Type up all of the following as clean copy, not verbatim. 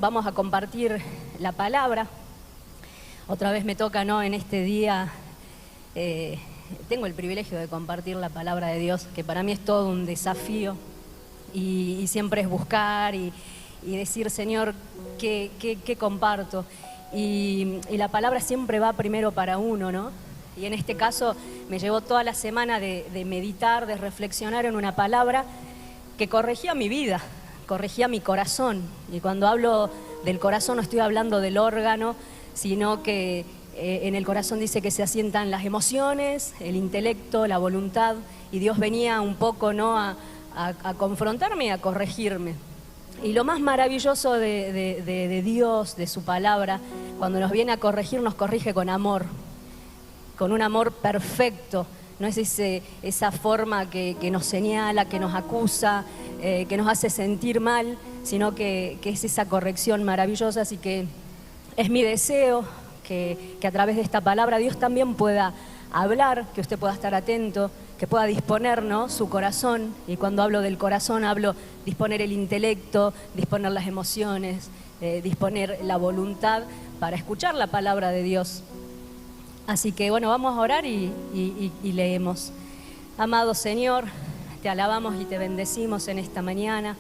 Vamos a compartir la palabra. Otra vez me toca, ¿no? En este día tengo el privilegio de compartir la palabra de Dios, que para mí es todo un desafío y siempre es buscar y decir, Señor, ¿qué comparto? Y la palabra siempre va primero para uno, ¿no? Y en este caso me llevó toda la semana de meditar, de reflexionar en una palabra que corregía mi vida, corregía mi corazón. Y cuando hablo del corazón no estoy hablando del órgano, sino que en el corazón dice que se asientan las emociones, el intelecto, la voluntad, y Dios venía un poco, ¿no?, a confrontarme y a corregirme. Y lo más maravilloso de Dios, de su palabra, cuando nos viene a corregir, nos corrige con amor, con un amor perfecto. No es esa forma que nos señala, que nos acusa, que nos hace sentir mal, sino que es esa corrección maravillosa. Así que es mi deseo que a través de esta palabra Dios también pueda hablar, que usted pueda estar atento, que pueda disponer, ¿no?, su corazón. Y cuando hablo del corazón hablo disponer el intelecto, disponer las emociones, disponer la voluntad para escuchar la palabra de Dios. Así que bueno, vamos a orar y leemos. Amado Señor, te alabamos y te bendecimos en esta mañana.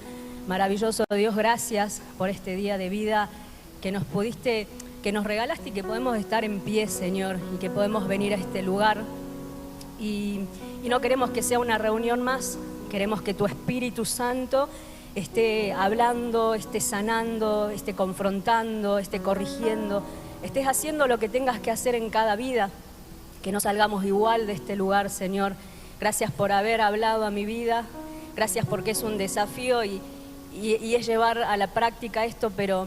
Maravilloso Dios, gracias por este día de vida que nos regalaste y que podemos estar en pie, Señor, y que podemos venir a este lugar. Y no queremos que sea una reunión más, queremos que tu Espíritu Santo esté hablando, esté sanando, esté confrontando, esté corrigiendo, estés haciendo lo que tengas que hacer en cada vida, que no salgamos igual de este lugar, Señor. Gracias por haber hablado a mi vida, gracias porque es un desafío y es llevar a la práctica esto, pero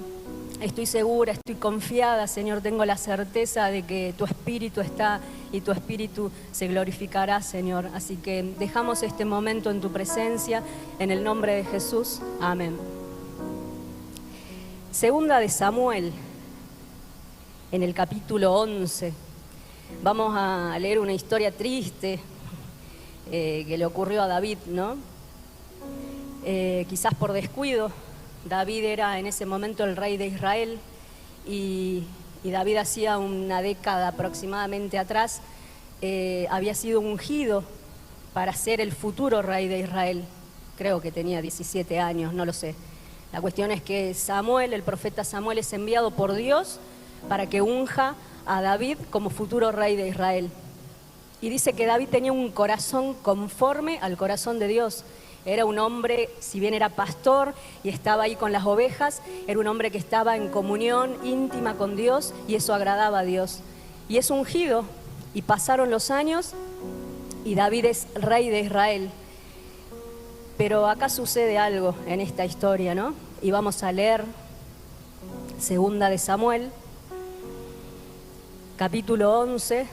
estoy segura, estoy confiada, Señor, tengo la certeza de que tu Espíritu está y tu Espíritu se glorificará, Señor. Así que dejamos este momento en tu presencia, en el nombre de Jesús. Amén. Segunda de Samuel, en el capítulo 11, vamos a leer una historia triste que le ocurrió a David, ¿no? Quizás por descuido. David era en ese momento el rey de Israel y David hacía una década aproximadamente atrás había sido ungido para ser el futuro rey de Israel. Creo que tenía 17 años, no lo sé. La cuestión es que Samuel, el profeta Samuel, es enviado por Dios para que unja a David como futuro rey de Israel. Y dice que David tenía un corazón conforme al corazón de Dios. Era un hombre, si bien era pastor y estaba ahí con las ovejas, era un hombre que estaba en comunión íntima con Dios y eso agradaba a Dios. Y es ungido y pasaron los años y David es rey de Israel. Pero acá sucede algo en esta historia, ¿no? Y vamos a leer Segunda de Samuel, capítulo 11,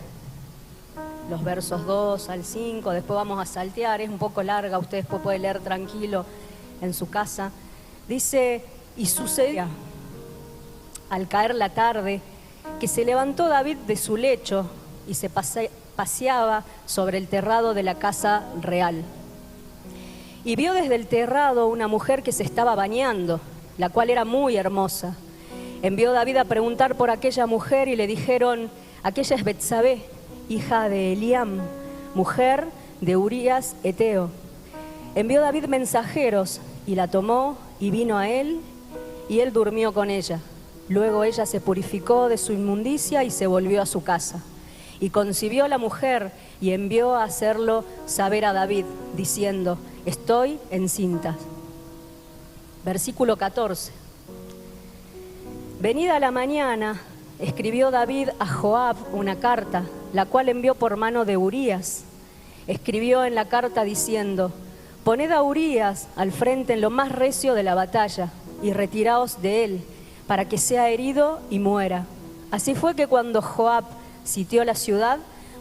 los versos 2 al 5, después vamos a saltear, es un poco larga, usted después puede leer tranquilo en su casa. Dice, y sucedía al caer la tarde que se levantó David de su lecho y se paseaba sobre el terrado de la casa real. Y vio desde el terrado una mujer que se estaba bañando, la cual era muy hermosa. Envió David a preguntar por aquella mujer y le dijeron, aquella es Betsabé, hija de Eliam, mujer de Urías Eteo. Envió David mensajeros y la tomó y vino a él y él durmió con ella. Luego ella se purificó de su inmundicia y se volvió a su casa. Y concibió la mujer y envió a hacerlo saber a David, diciendo, estoy encinta. Versículo 14. Venida la mañana, escribió David a Joab una carta, la cual envió por mano de Urías. Escribió en la carta diciendo, poned a Urías al frente en lo más recio de la batalla y retiraos de él, para que sea herido y muera. Así fue que cuando Joab sitió la ciudad,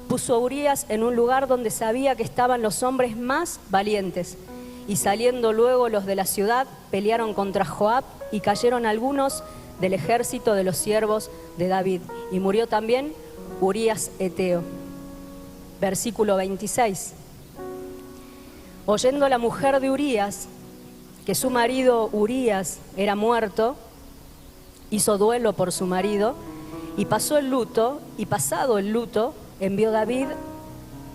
puso a Urías en un lugar donde sabía que estaban los hombres más valientes. Y saliendo luego los de la ciudad, pelearon contra Joab y cayeron algunos del ejército de los siervos de David. Y murió también Urías Eteo. Versículo 26. Oyendo la mujer de Urías que su marido Urías era muerto, hizo duelo por su marido y pasó el luto, y pasado el luto, envió David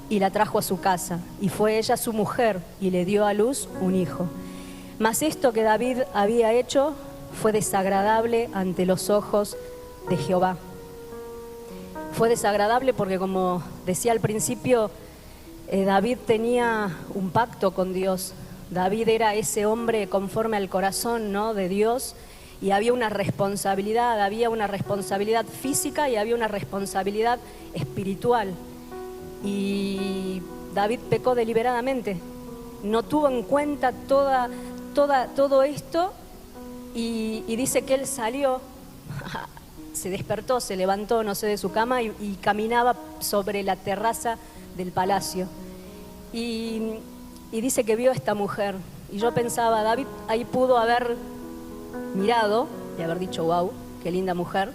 y la trajo a su casa, y fue ella su mujer, y le dio a luz un hijo. Mas esto que David había hecho fue desagradable ante los ojos de Jehová. Fue desagradable porque, como decía al principio, David tenía un pacto con Dios. David era ese hombre conforme al corazón, ¿no?, de Dios, y había una responsabilidad física y había una responsabilidad espiritual. Y David pecó deliberadamente, no tuvo en cuenta todo esto, y dice que él salió, se despertó, se levantó, no sé, de su cama y caminaba sobre la terraza del palacio. Y dice que vio a esta mujer. Y yo pensaba, David ahí pudo haber mirado y haber dicho, wow, qué linda mujer,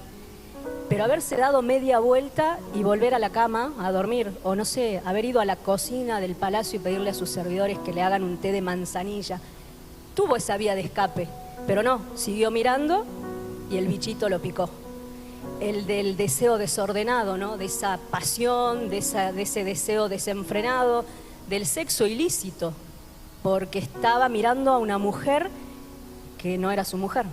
pero haberse dado media vuelta y volver a la cama a dormir, o no sé, haber ido a la cocina del palacio y pedirle a sus servidores que le hagan un té de manzanilla. Tuvo esa vía de escape, pero no, siguió mirando y el bichito lo picó. El del deseo desordenado, ¿no?, de esa pasión, de ese deseo desenfrenado, del sexo ilícito, porque estaba mirando a una mujer que no era su mujer.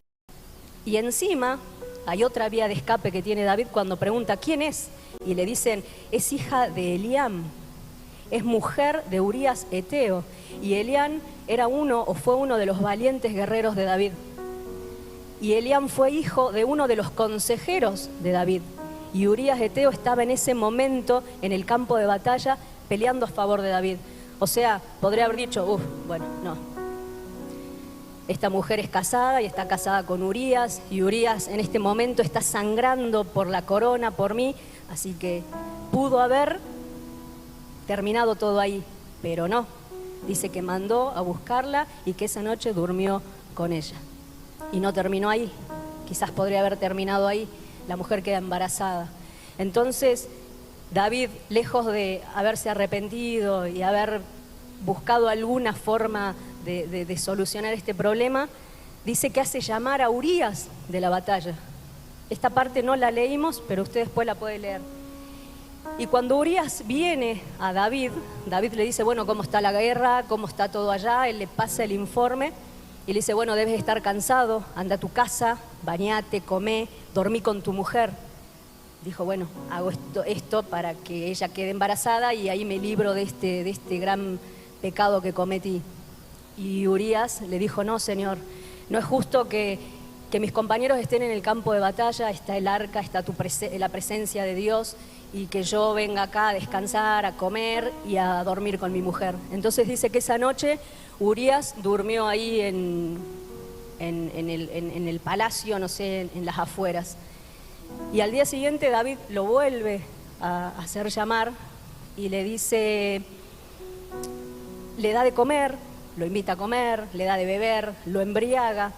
Y encima hay otra vía de escape que tiene David cuando pregunta ¿quién es? Y le dicen, es hija de Eliam, es mujer de Urías Eteo. Y Eliam fue uno de los valientes guerreros de David. Y Eliam fue hijo de uno de los consejeros de David. Y Urías Eteo estaba en ese momento en el campo de batalla peleando a favor de David. O sea, podría haber dicho, bueno, no. Esta mujer es casada y está casada con Urías, y Urías en este momento está sangrando por la corona, por mí, así que pudo haber terminado todo ahí, pero no. Dice que mandó a buscarla y que esa noche durmió con ella. Y no terminó ahí, quizás podría haber terminado ahí, la mujer queda embarazada. Entonces, David, lejos de haberse arrepentido y haber buscado alguna forma de solucionar este problema, dice que hace llamar a Urías de la batalla. Esta parte no la leímos, pero usted después la puede leer. Y cuando Urías viene a David, David le dice, bueno, ¿cómo está la guerra? ¿Cómo está todo allá? Él le pasa el informe y le dice, bueno, debes estar cansado, anda a tu casa, bañate, comé, dormí con tu mujer. Dijo, bueno, hago esto para que ella quede embarazada y ahí me libro de este gran pecado que cometí. Y Urías le dijo, no, Señor, no es justo que mis compañeros estén en el campo de batalla, está el arca, está la presencia de Dios, y que yo venga acá a descansar, a comer y a dormir con mi mujer. Entonces dice que esa noche Urías durmió ahí en el palacio, no sé, en las afueras. Y al día siguiente David lo vuelve a hacer llamar y le dice, le da de comer, lo invita a comer, le da de beber, lo embriaga.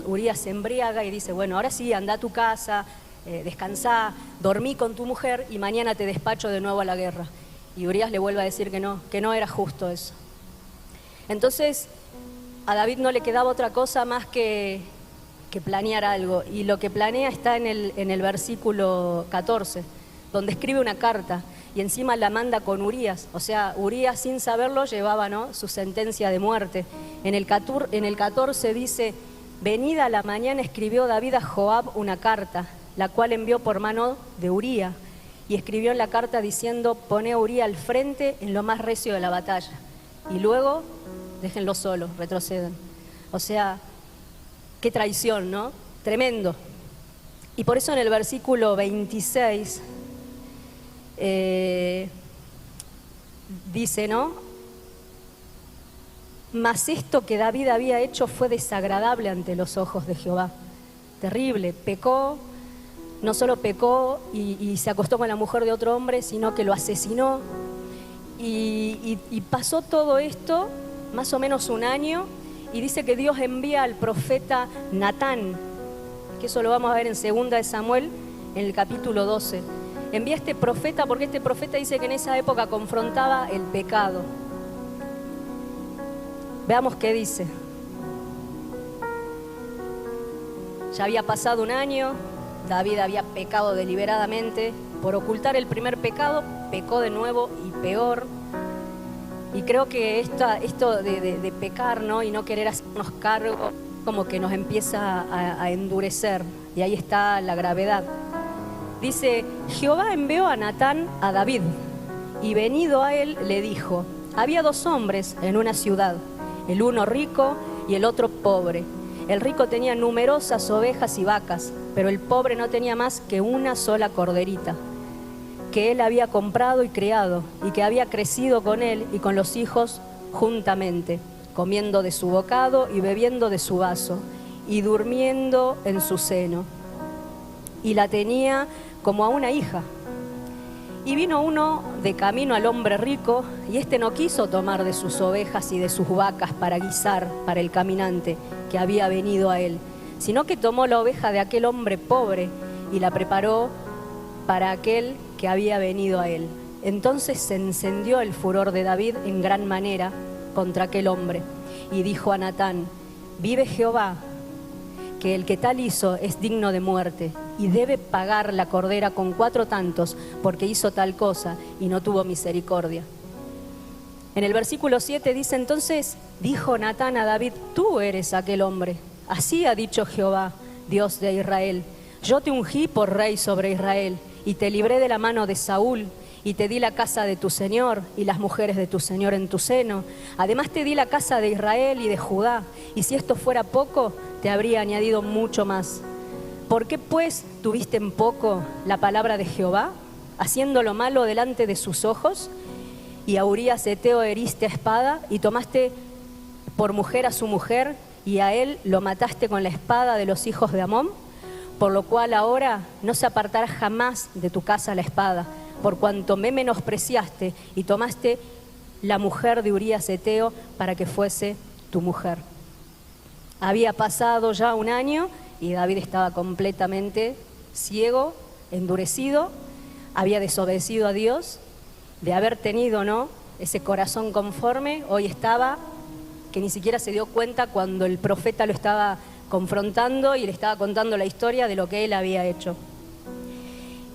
Urías se embriaga y dice, bueno, ahora sí, anda a tu casa, descansá, dormí con tu mujer y mañana te despacho de nuevo a la guerra. Y Urías le vuelve a decir que no era justo eso. Entonces a David no le quedaba otra cosa más que planear algo, y lo que planea está en el versículo 14, donde escribe una carta y encima la manda con Urías. O sea, Urías sin saberlo llevaba, ¿no?, su sentencia de muerte. En el 14 dice, venida la mañana escribió David a Joab una carta, la cual envió por mano de Uría, y escribió en la carta diciendo, poné a Uría al frente en lo más recio de la batalla, y luego déjenlo solo, retrocedan. O sea, qué traición, ¿no? Tremendo. Y por eso en el versículo 26 dice, ¿no? Mas esto que David había hecho fue desagradable ante los ojos de Jehová. Terrible, pecó, no solo pecó y se acostó con la mujer de otro hombre, sino que lo asesinó. Y pasó todo esto, más o menos un año, y dice que Dios envía al profeta Natán, que eso lo vamos a ver en 2 de Samuel, en el capítulo 12. Envía a este profeta porque este profeta dice que en esa época confrontaba el pecado. Veamos qué dice. Ya había pasado un año, David había pecado deliberadamente. Por ocultar el primer pecado, pecó de nuevo y peor. Y creo que esto de pecar, ¿no? Y no querer hacernos cargo, como que nos empieza a endurecer. Y ahí está la gravedad. Dice, Jehová envió a Natán a David, y venido a él le dijo, había 2 hombres en una ciudad, el uno rico y el otro pobre. El rico tenía numerosas ovejas y vacas, pero el pobre no tenía más que una sola corderita, que él había comprado y criado, y que había crecido con él y con los hijos juntamente, comiendo de su bocado y bebiendo de su vaso, y durmiendo en su seno. Y la tenía como a una hija. Y vino uno de camino al hombre rico, y éste no quiso tomar de sus ovejas y de sus vacas para guisar para el caminante que había venido a él, sino que tomó la oveja de aquel hombre pobre y la preparó para aquel que había venido a él. Entonces se encendió el furor de David en gran manera contra aquel hombre, y dijo a Natán, vive Jehová, que el que tal hizo es digno de muerte, y debe pagar la cordera con 4 tantos, porque hizo tal cosa y no tuvo misericordia. En el versículo 7 dice, entonces dijo Natán a David, tú eres aquel hombre. Así ha dicho Jehová, Dios de Israel, yo te ungí por rey sobre Israel, y te libré de la mano de Saúl, y te di la casa de tu señor y las mujeres de tu señor en tu seno. Además te di la casa de Israel y de Judá, y si esto fuera poco, te habría añadido mucho más. ¿Por qué pues tuviste en poco la palabra de Jehová, haciendo lo malo delante de sus ojos? Y a Urías heteo heriste a espada, y tomaste por mujer a su mujer, y a él lo mataste con la espada de los hijos de Amón, por lo cual ahora no se apartará jamás de tu casa la espada, por cuanto me menospreciaste y tomaste la mujer de Urías heteo para que fuese tu mujer. Había pasado ya un año y David estaba completamente ciego, endurecido, había desobedecido a Dios. De haber tenido, ¿no?, ese corazón conforme, hoy estaba que ni siquiera se dio cuenta cuando el profeta lo estaba confrontando y le estaba contando la historia de lo que él había hecho.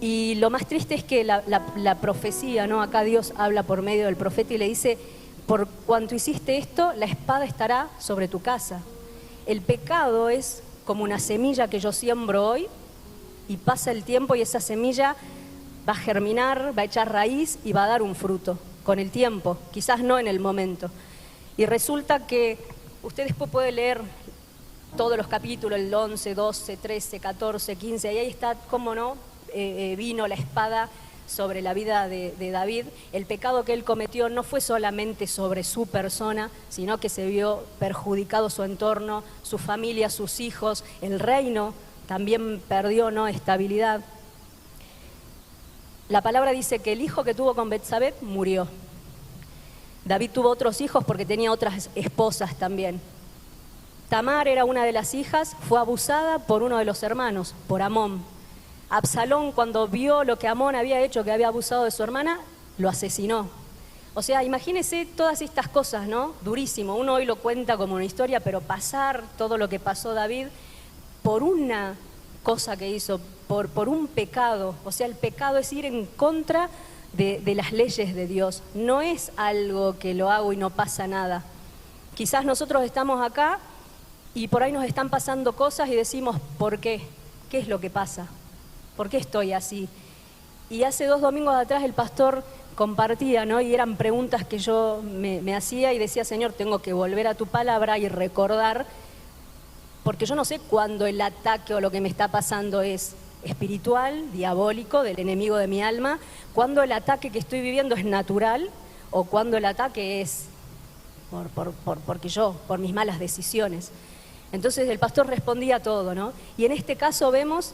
Y lo más triste es que la profecía, ¿no?, acá Dios habla por medio del profeta y le dice, por cuanto hiciste esto, la espada estará sobre tu casa. El pecado es como una semilla que yo siembro hoy, y pasa el tiempo y esa semilla va a germinar, va a echar raíz y va a dar un fruto con el tiempo, quizás no en el momento. Y resulta que usted después puede leer todos los capítulos, el 11, 12, 13, 14, 15, y ahí está, cómo no, vino la espada sobre la vida de David. El pecado que él cometió no fue solamente sobre su persona, sino que se vio perjudicado su entorno, su familia, sus hijos, el reino también perdió, ¿no?, estabilidad. La palabra dice que el hijo que tuvo con Betsabé murió. David tuvo otros hijos porque tenía otras esposas también. Tamar era una de las hijas, fue abusada por uno de los hermanos, por Amón. Absalón, cuando vio lo que Amón había hecho, que había abusado de su hermana, lo asesinó. O sea, imagínense todas estas cosas, ¿no? Durísimo. Uno hoy lo cuenta como una historia, pero pasar todo lo que pasó David por una cosa que hizo, por un pecado. O sea, el pecado es ir en contra de las leyes de Dios. No es algo que lo hago y no pasa nada. Quizás nosotros estamos acá y por ahí nos están pasando cosas y decimos, ¿por qué? ¿Qué es lo que pasa? ¿Por qué estoy así? Y hace 2 domingos atrás el pastor compartía, ¿no?, y eran preguntas que yo me hacía y decía, Señor, tengo que volver a tu palabra y recordar, porque yo no sé cuándo el ataque o lo que me está pasando es espiritual, diabólico, del enemigo de mi alma, cuándo el ataque que estoy viviendo es natural o cuándo el ataque es porque yo, por mis malas decisiones. Entonces el pastor respondía todo, ¿no? Y en este caso vemos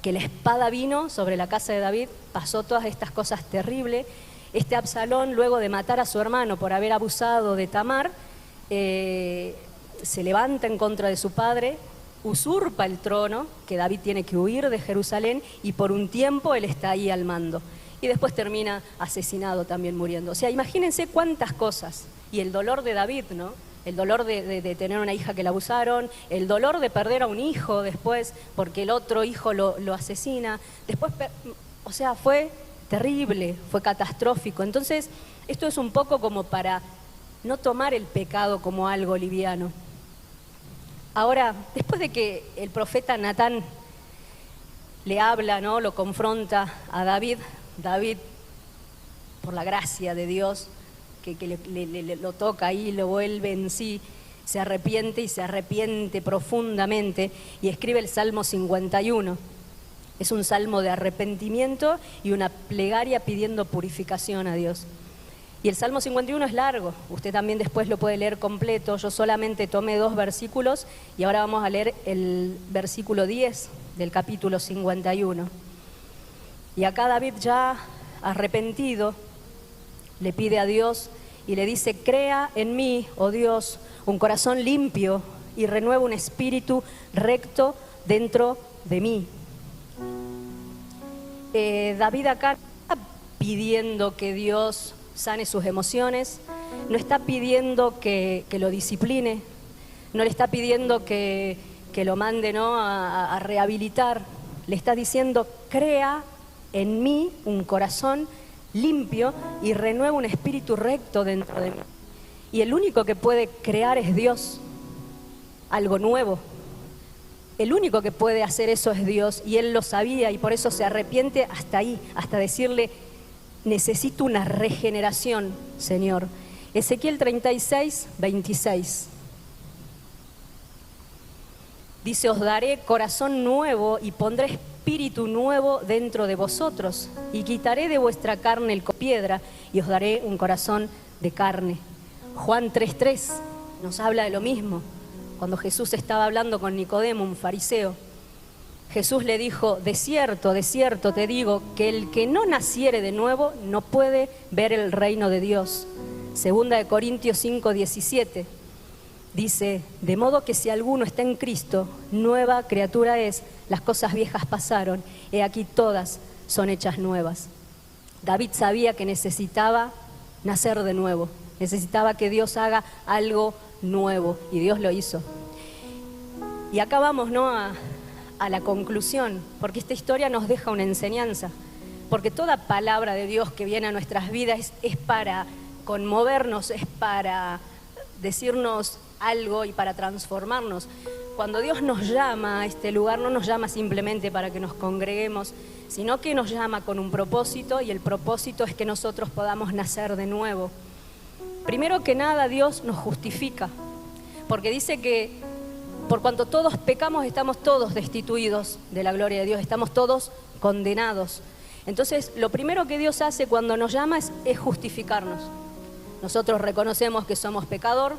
que la espada vino sobre la casa de David, pasó todas estas cosas terribles. Este Absalón, luego de matar a su hermano por haber abusado de Tamar, se levanta en contra de su padre, usurpa el trono, que David tiene que huir de Jerusalén, y por un tiempo él está ahí al mando. Y después termina asesinado también, muriendo. O sea, imagínense cuántas cosas. Y el dolor de David, ¿no?, el dolor de tener una hija que la abusaron, el dolor de perder a un hijo después porque el otro hijo lo asesina. Después, o sea, fue terrible, fue catastrófico. Entonces, esto es un poco como para no tomar el pecado como algo liviano. Ahora, después de que el profeta Natán le habla, ¿no?, lo confronta a David, David, por la gracia de Dios, que lo toca ahí, lo vuelve en sí, se arrepiente y se arrepiente profundamente y escribe el Salmo 51. Es un salmo de arrepentimiento y una plegaria pidiendo purificación a Dios. Y el Salmo 51 es largo, usted también después lo puede leer completo. Yo solamente tomé 2 versículos y ahora vamos a leer el versículo 10 del capítulo 51. Y acá David, ya arrepentido, le pide a Dios y le dice: crea en mí, oh Dios, un corazón limpio y renueva un espíritu recto dentro de mí. David acá no está pidiendo que Dios sane sus emociones, no está pidiendo que lo discipline, no le está pidiendo que lo mande, ¿no?, a rehabilitar. Le está diciendo: crea en mí un corazón limpio y renueva un espíritu recto dentro de mí. Y el único que puede crear es Dios, algo nuevo. El único que puede hacer eso es Dios, y Él lo sabía, y por eso se arrepiente hasta ahí, hasta decirle: necesito una regeneración, Señor. Ezequiel 36, 26. Dice: os daré corazón nuevo y pondré espíritu nuevo dentro de vosotros, y quitaré de vuestra carne el piedra, y os daré un corazón de carne. Juan 3:3 nos habla de lo mismo. Cuando Jesús estaba hablando con Nicodemo, un fariseo, Jesús le dijo: de cierto te digo, que el que no naciere de nuevo no puede ver el reino de Dios. Segunda de Corintios 5:17 dice: de modo que si alguno está en Cristo, nueva criatura es, las cosas viejas pasaron, he aquí todas son hechas nuevas. David sabía que necesitaba nacer de nuevo, necesitaba que Dios haga algo nuevo, y Dios lo hizo. Y acá vamos, ¿no?, a la conclusión, porque esta historia nos deja una enseñanza, porque toda palabra de Dios que viene a nuestras vidas es para conmovernos, es para decirnos algo y para transformarnos. Cuando Dios nos llama a este lugar, no nos llama simplemente para que nos congreguemos, sino que nos llama con un propósito, y el propósito es que nosotros podamos nacer de nuevo. Primero que nada, Dios nos justifica, porque dice que por cuanto todos pecamos, estamos todos destituidos de la gloria de Dios, estamos todos condenados. Entonces, lo primero que Dios hace cuando nos llama es justificarnos. Nosotros reconocemos que somos pecador,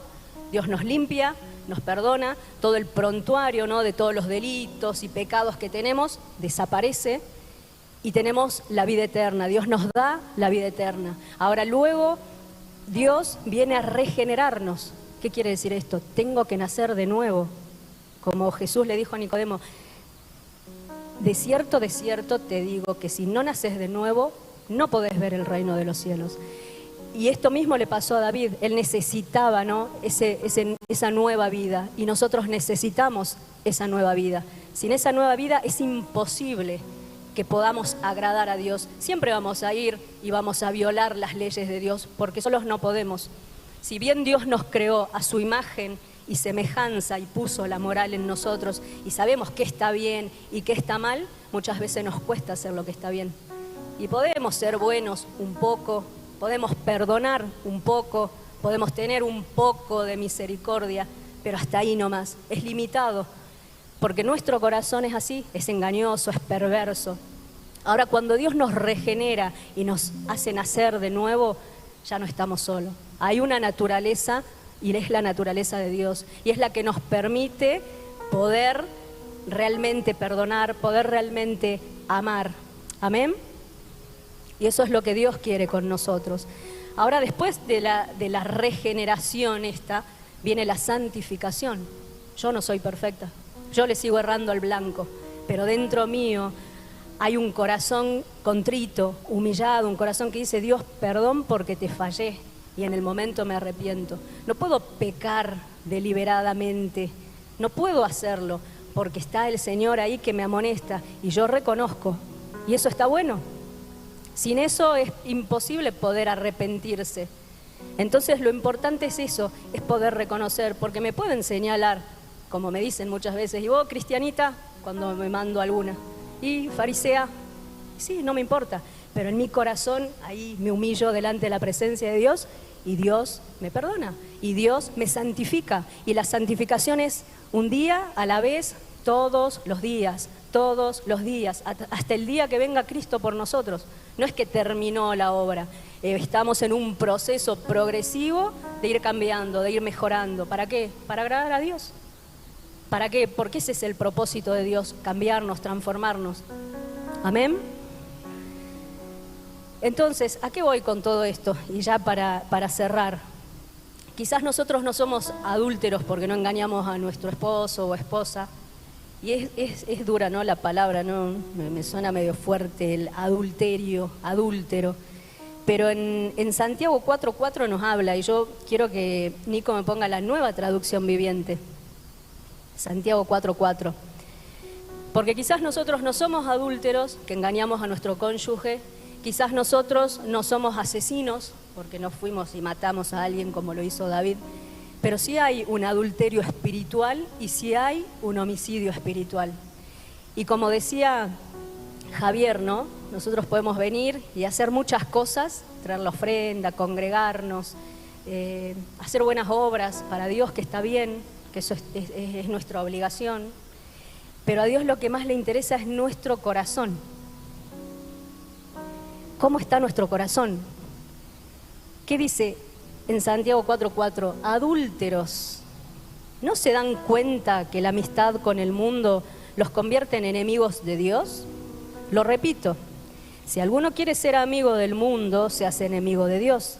Dios nos limpia, nos perdona, todo el prontuario, ¿no?, de todos los delitos y pecados que tenemos desaparece, y tenemos la vida eterna. Dios nos da la vida eterna. Ahora, luego, Dios viene a regenerarnos. ¿Qué quiere decir esto? Tengo que nacer de nuevo. Como Jesús le dijo a Nicodemo: de cierto te digo que si no naces de nuevo, no podés ver el reino de los cielos. Y esto mismo le pasó a David. Él necesitaba, ¿no?, esa nueva vida, y nosotros necesitamos esa nueva vida. Sin esa nueva vida es imposible que podamos agradar a Dios. Siempre vamos a ir y vamos a violar las leyes de Dios, porque solos no podemos. Si bien Dios nos creó a su imagen y semejanza y puso la moral en nosotros, y sabemos qué está bien y qué está mal, muchas veces nos cuesta hacer lo que está bien. Y podemos ser buenos un poco, podemos perdonar un poco, podemos tener un poco de misericordia, pero hasta ahí nomás, es limitado, porque nuestro corazón es así, es engañoso, es perverso. Ahora, cuando Dios nos regenera y nos hace nacer de nuevo, ya no estamos solos. Hay una naturaleza, y es la naturaleza de Dios, y es la que nos permite poder realmente perdonar, poder realmente amar. ¿Amén? Y eso es lo que Dios quiere con nosotros. Ahora, después de la regeneración esta, viene la santificación. Yo no soy perfecta, yo le sigo errando al blanco, pero dentro mío hay un corazón contrito, humillado, un corazón que dice: Dios, perdón porque te fallé, y en el momento me arrepiento. No puedo pecar deliberadamente, no puedo hacerlo porque está el Señor ahí que me amonesta y yo reconozco, y eso está bueno. Sin eso es imposible poder arrepentirse. Entonces lo importante es eso, es poder reconocer, porque me pueden señalar, como me dicen muchas veces, y vos, cristianita, cuando me mando alguna, y farisea, sí, no me importa, pero en mi corazón ahí me humillo delante de la presencia de Dios y Dios me perdona y Dios me santifica, y la santificación es un día a la vez, todos los días, hasta el día que venga Cristo por nosotros. No es que terminó la obra, estamos en un proceso progresivo de ir cambiando, de ir mejorando. ¿Para qué? Para agradar a Dios. ¿Para qué? Porque ese es el propósito de Dios, cambiarnos, transformarnos. Amén. Entonces, ¿a qué voy con todo esto? Y ya para cerrar, quizás nosotros no somos adúlteros porque no engañamos a nuestro esposo o esposa, y es dura, ¿no? La palabra, ¿no? Me suena medio fuerte el adúltero, pero en Santiago 4:4 nos habla, y yo quiero que Nico me ponga la Nueva Traducción Viviente, Santiago 4:4, porque quizás nosotros no somos adúlteros, que engañamos a nuestro cónyuge, quizás nosotros no somos asesinos, porque no fuimos y matamos a alguien como lo hizo David, pero sí hay un adulterio espiritual y sí hay un homicidio espiritual. Y como decía Javier, ¿no? Nosotros podemos venir y hacer muchas cosas, traer la ofrenda, congregarnos, hacer buenas obras para Dios, que está bien, que eso es nuestra obligación, pero a Dios lo que más le interesa es nuestro corazón. ¿Cómo está nuestro corazón? ¿Qué dice en Santiago 4:4? Adúlteros, ¿no se dan cuenta que la amistad con el mundo los convierte en enemigos de Dios? Lo repito, si alguno quiere ser amigo del mundo, se hace enemigo de Dios.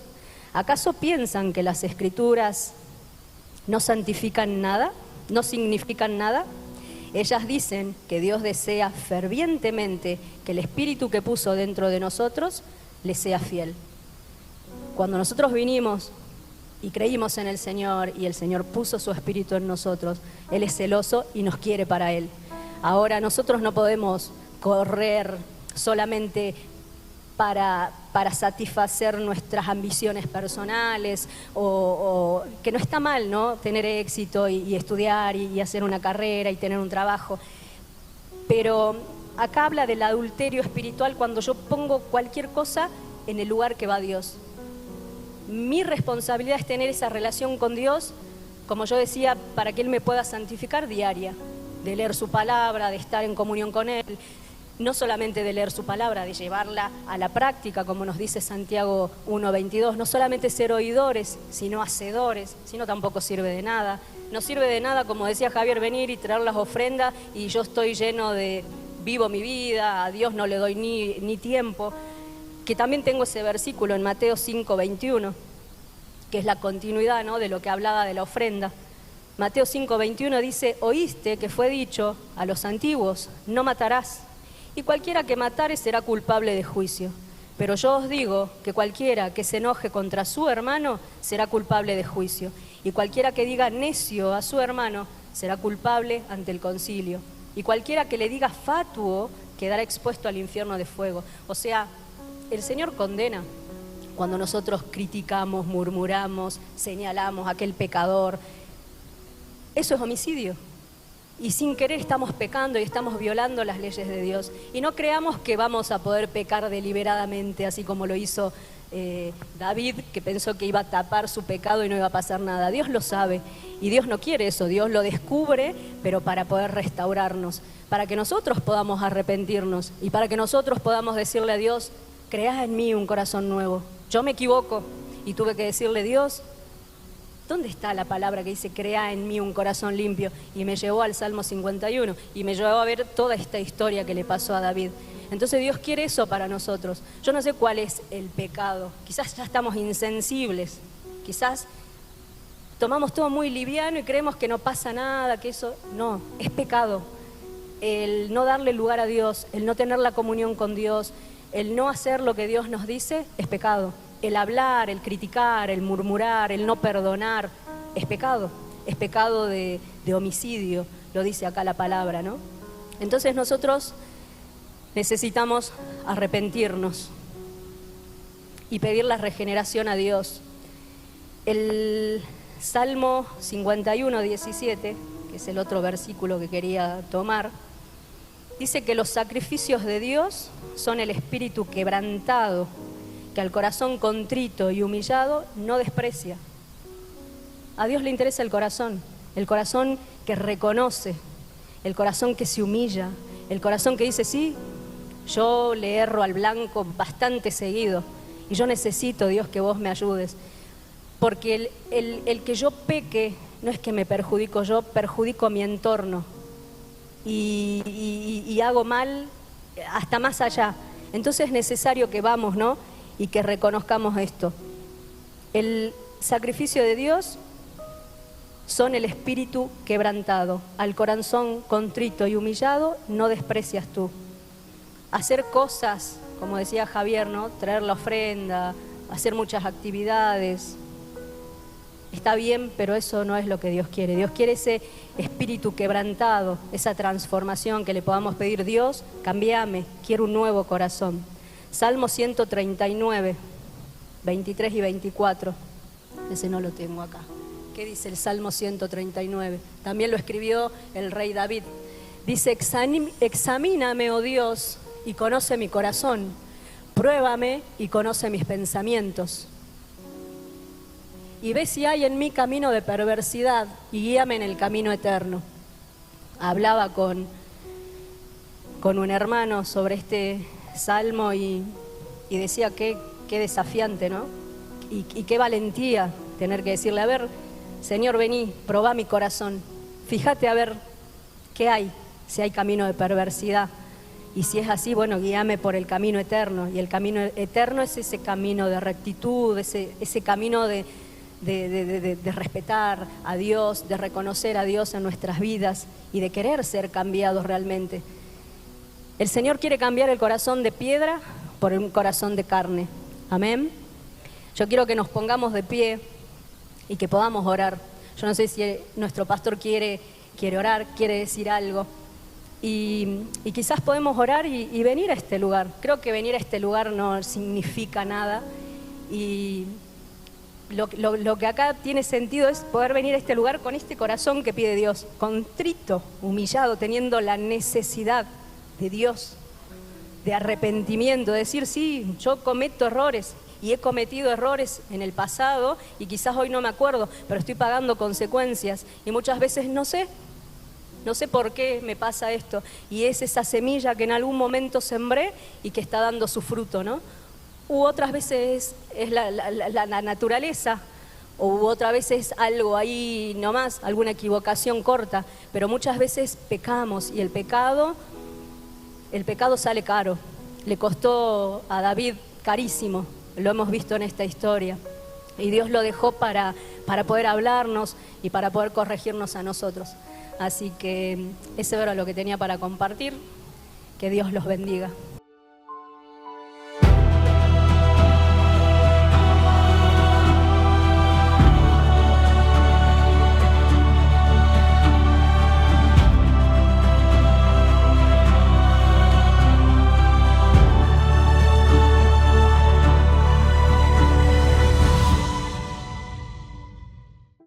¿Acaso piensan que las Escrituras no santifican nada? ¿No significan nada? Ellas dicen que Dios desea fervientemente que el Espíritu que puso dentro de nosotros le sea fiel. Cuando nosotros vinimos y creímos en el Señor y el Señor puso su Espíritu en nosotros, Él es celoso y nos quiere para Él. Ahora nosotros no podemos correr solamente para satisfacer nuestras ambiciones personales, o que no está mal, ¿no? Tener éxito y estudiar y hacer una carrera y tener un trabajo. Pero acá habla del adulterio espiritual cuando yo pongo cualquier cosa en el lugar que va Dios. Mi responsabilidad es tener esa relación con Dios, como yo decía, para que Él me pueda santificar diaria, de leer su palabra, de estar en comunión con Él, no solamente de leer su palabra, de llevarla a la práctica, como nos dice Santiago 1:22, no solamente ser oidores, sino hacedores, sino tampoco sirve de nada. No sirve de nada, como decía Javier, venir y traer las ofrendas y yo estoy lleno de, vivo mi vida, a Dios no le doy ni tiempo. Que también tengo ese versículo en Mateo 5:21, que es la continuidad, ¿no?, de lo que hablaba de la ofrenda. Mateo 5:21 dice: oíste que fue dicho a los antiguos, no matarás, y cualquiera que matare será culpable de juicio. Pero yo os digo que cualquiera que se enoje contra su hermano será culpable de juicio, y cualquiera que diga necio a su hermano será culpable ante el concilio, y cualquiera que le diga fatuo quedará expuesto al infierno de fuego. O sea, el Señor condena cuando nosotros criticamos, murmuramos, señalamos a aquel pecador. Eso es homicidio. Y sin querer estamos pecando y estamos violando las leyes de Dios. Y no creamos que vamos a poder pecar deliberadamente, así como lo hizo David, que pensó que iba a tapar su pecado y no iba a pasar nada. Dios lo sabe y Dios no quiere eso. Dios lo descubre, pero para poder restaurarnos, para que nosotros podamos arrepentirnos y para que nosotros podamos decirle a Dios: crea en mí un corazón nuevo. Yo me equivoco y tuve que decirle: Dios, ¿dónde está la palabra que dice crea en mí un corazón limpio? Y me llevó al Salmo 51 y me llevó a ver toda esta historia que le pasó a David. Entonces Dios quiere eso para nosotros. Yo no sé cuál es el pecado. Quizás ya estamos insensibles. Quizás tomamos todo muy liviano y creemos que no pasa nada, que eso... No, es pecado. El no darle lugar a Dios, el no tener la comunión con Dios, el no hacer lo que Dios nos dice, es pecado. el hablar, el criticar, el murmurar, el no perdonar, es pecado de homicidio, lo dice acá la palabra, ¿no? Entonces nosotros necesitamos arrepentirnos y pedir la regeneración a Dios. El Salmo 51, 17, que es el otro versículo que quería tomar, dice que los sacrificios de Dios son el espíritu quebrantado, que al corazón contrito y humillado no desprecia. A Dios le interesa el corazón que reconoce, el corazón que se humilla, el corazón que dice, sí, yo le erro al blanco bastante seguido y yo necesito, Dios, que vos me ayudes. Porque el que yo peque no es que me perjudico yo, perjudico mi entorno y hago mal hasta más allá. Entonces es necesario que vamos, ¿no? Y que reconozcamos esto. El sacrificio de Dios son el espíritu quebrantado, al corazón contrito y humillado no desprecias tú. Hacer cosas, como decía Javier, ¿no? Traer la ofrenda, hacer muchas actividades, está bien, pero eso no es lo que Dios quiere. Dios quiere ese espíritu quebrantado, esa transformación que le podamos pedir, Dios, cámbiame, quiero un nuevo corazón. Salmo 139, 23 y 24, ese no lo tengo acá. ¿Qué dice el Salmo 139? También lo escribió el rey David. Dice, examíname, oh Dios, y conoce mi corazón. Pruébame y conoce mis pensamientos. Y ve si hay en mí camino de perversidad y guíame en el camino eterno. Hablaba con un hermano sobre este salmo y decía qué desafiante, ¿no? Y qué valentía tener que decirle, a ver, Señor, vení, probá mi corazón, fíjate a ver qué hay, si hay camino de perversidad. Y si es así, bueno, guíame por el camino eterno. Y el camino eterno es ese camino de rectitud, ese camino de respetar a Dios, de reconocer a Dios en nuestras vidas y de querer ser cambiados realmente. El Señor quiere cambiar el corazón de piedra por un corazón de carne. Amén. Yo quiero que nos pongamos de pie y que podamos orar. Yo no sé si nuestro pastor quiere orar, quiere decir algo. Y quizás podemos orar y venir a este lugar. Creo que venir a este lugar no significa nada. Y lo que acá tiene sentido es poder venir a este lugar con este corazón que pide Dios, contrito, humillado, teniendo la necesidad de Dios, de arrepentimiento, de decir, sí, yo cometo errores y he cometido errores en el pasado y quizás hoy no me acuerdo, pero estoy pagando consecuencias y muchas veces no sé por qué me pasa esto, y es esa semilla que en algún momento sembré y que está dando su fruto, ¿no? U otras veces es la naturaleza, u otras veces es algo ahí nomás, alguna equivocación corta, pero muchas veces pecamos y el pecado sale caro. Le costó a David carísimo, lo hemos visto en esta historia, y Dios lo dejó para poder hablarnos y para poder corregirnos a nosotros. Así que ese era lo que tenía para compartir. Que Dios los bendiga.